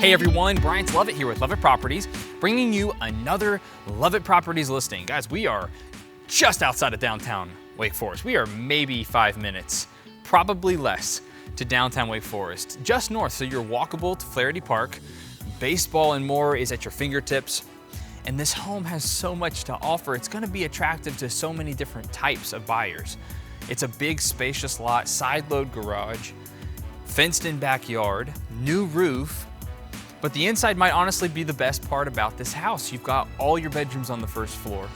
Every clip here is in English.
Hey everyone, Bryant's Lovette here with Lovette Properties, bringing you another Lovette Properties listing. Guys, we are just outside of downtown Wake Forest. We are maybe 5 minutes, probably less, to downtown Wake Forest, just north, so you're walkable to Flaherty Park. Baseball and more is at your fingertips. And this home has so much to offer. It's gonna be attractive to so many different types of buyers. It's a big, spacious lot, side load garage, fenced in backyard, new roof, but the inside might honestly be the best part about this house. You've got all your bedrooms on the first floor,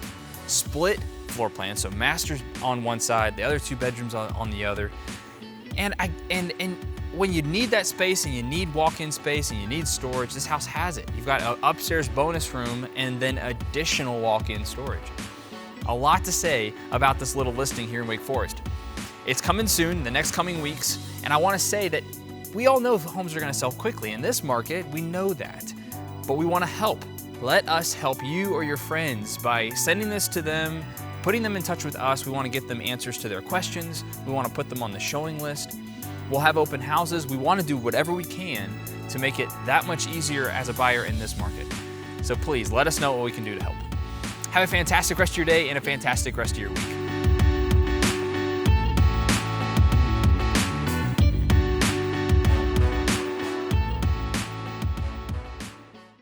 split floor plan, so master's on one side, the other two bedrooms on the other. And when you need that space and you need walk-in space and you need storage, this house has it. You've got an upstairs bonus room and then additional walk-in storage. A lot to say about this little listing here in Wake Forest. It's coming soon, the next coming weeks, and I want to say that we all know homes are going to sell quickly. In this market, we know that, but we want to help. Let us help you or your friends by sending this to them, putting them in touch with us. We want to get them answers to their questions. We want to put them on the showing list. We'll have open houses. We want to do whatever we can to make it that much easier as a buyer in this market. So please let us know what we can do to help. Have a fantastic rest of your day and a fantastic rest of your week.